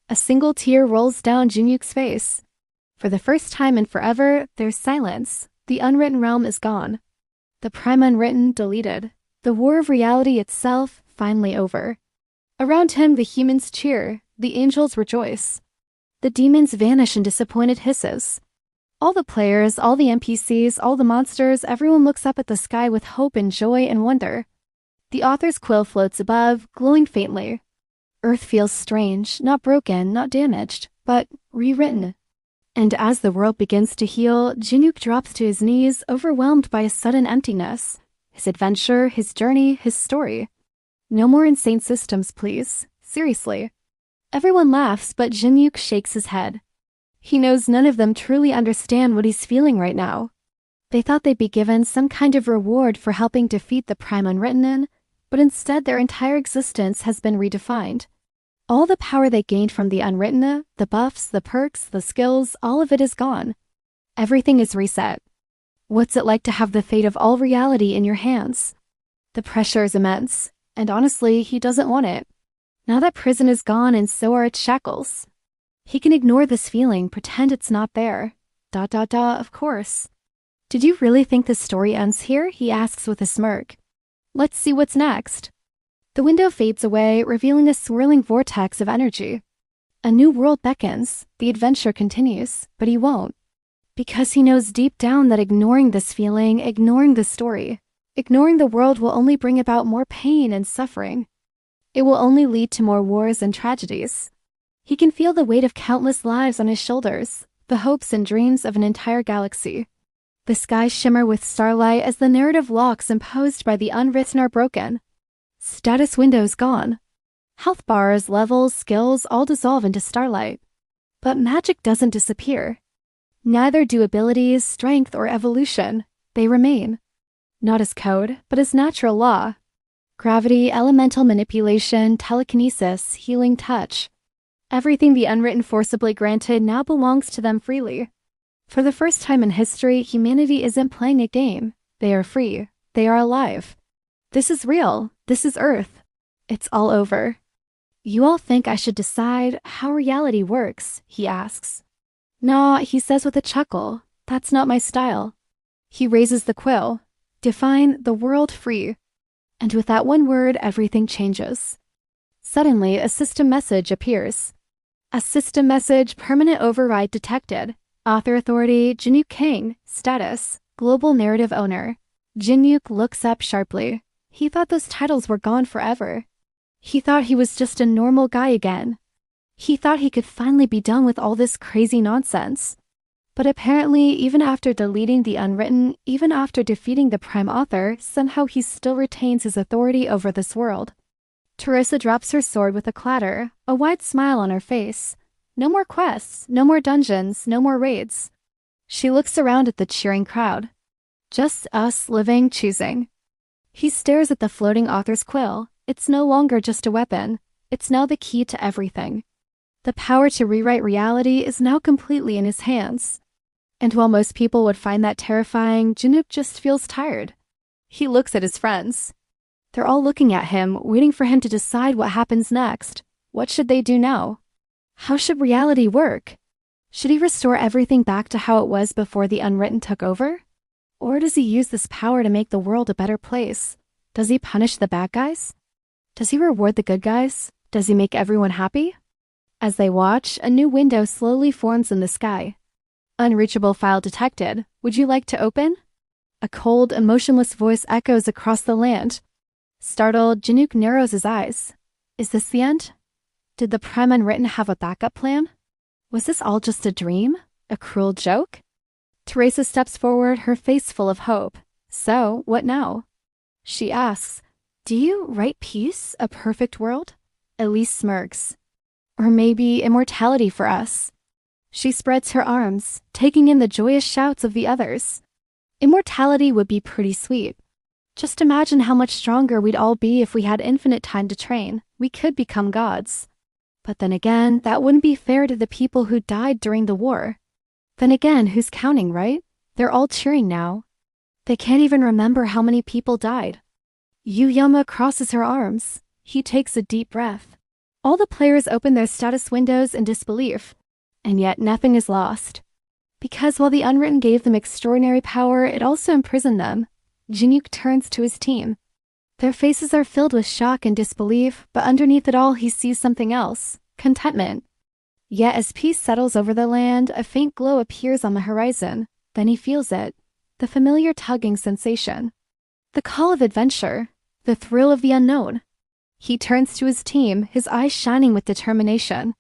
A single tear rolls down Jinyuk's face. For the first time in forever, there's silence. The unwritten realm is gone. The prime unwritten deleted. The war of reality itself finally over. Around him, the humans cheer. The angels rejoice. The demons vanish in disappointed hisses. All the players, all the NPCs, all the monsters, everyone looks up at the sky with hope and joy and wonder. The author's quill floats above, glowing faintly. Earth feels strange, not broken, not damaged, but rewritten. And as the world begins to heal, Jinyuk drops to his knees, overwhelmed by a sudden emptiness. His adventure, his journey, his story. No more insane systems, please. Seriously. Everyone laughs, but Jinyuk shakes his head. He knows none of them truly understand what he's feeling right now. They thought they'd be given some kind of reward for helping defeat the Prime Unwritten, but instead their entire existence has been redefined. All the power they gained from the Unwritten, the buffs, the perks, the skills, all of it is gone. Everything is reset. What's it like to have the fate of all reality in your hands? The pressure is immense, and honestly, he doesn't want it. Now that prison is gone and so are its shackles. He can ignore this feeling, pretend it's not there. Of course. Did you really think the story ends here? He asks with a smirk. Let's see what's next. The window fades away, revealing a swirling vortex of energy. A new world beckons. The adventure continues, but he won't. Because he knows deep down that ignoring this feeling, ignoring the story, ignoring the world will only bring about more pain and suffering. It will only lead to more wars and tragedies. He can feel the weight of countless lives on his shoulders, the hopes and dreams of an entire galaxy. The skies shimmer with starlight as the narrative locks imposed by the unwritten are broken. Status windows gone. Health bars, levels, skills all dissolve into starlight. But magic doesn't disappear. Neither do abilities, strength, or evolution. They remain. Not as code, but as natural law. Gravity, elemental manipulation, telekinesis, healing touch. Everything the unwritten forcibly granted now belongs to them freely. For the first time in history, humanity isn't playing a game. They are free. They are alive. This is real. This is Earth. It's all over. You all think I should decide how reality works, he asks. Nah, he says with a chuckle. That's not my style. He raises the quill. Define the world free. And with that one word, everything changes. Suddenly, a system message appears. A system message, permanent override detected. Author authority, Jinyuk King. Status, global narrative owner. Jinyuk looks up sharply. He thought those titles were gone forever. He thought he was just a normal guy again. He thought he could finally be done with all this crazy nonsense. But apparently, even after deleting the unwritten, even after defeating the prime author, somehow he still retains his authority over this world. Teresa drops her sword with a clatter, a wide smile on her face. No more quests, no more dungeons, no more raids. She looks around at the cheering crowd. Just us living, choosing. He stares at the floating author's quill. It's no longer just a weapon. It's now the key to everything. The power to rewrite reality is now completely in his hands. And while most people would find that terrifying, Jinyuk just feels tired. He looks at his friends. They're all looking at him, waiting for him to decide what happens next. What should they do now? How should reality work? Should he restore everything back to how it was before the unwritten took over? Or does he use this power to make the world a better place? Does he punish the bad guys? Does he reward the good guys? Does he make everyone happy? As they watch, a new window slowly forms in the sky. Unreachable file detected. Would you like to open? A cold, emotionless voice echoes across the land. Startled, Jinyuk narrows his eyes. Is this the end? Did the Prime Unwritten have a backup plan? Was this all just a dream? A cruel joke? Teresa steps forward, her face full of hope. So, what now? She asks, do you write peace, a perfect world? Elise smirks. Or maybe immortality for us. She spreads her arms, taking in the joyous shouts of the others. Immortality would be pretty sweet. Just imagine how much stronger we'd all be if we had infinite time to train. We could become gods. But then again, that wouldn't be fair to the people who died during the war. Then again, who's counting, right? They're all cheering now. They can't even remember how many people died. Yuyama crosses her arms. He takes a deep breath. All the players open their status windows in disbelief, and yet nothing is lost. Because while the Unwritten gave them extraordinary power, it also imprisoned them. Jinyuk turns to his team. Their faces are filled with shock and disbelief, but underneath it all he sees something else: contentment. Yet as peace settles over the land, a faint glow appears on the horizon. Then he feels it, the familiar tugging sensation. The call of adventure, the thrill of the unknown. He turns to his team, his eyes shining with determination.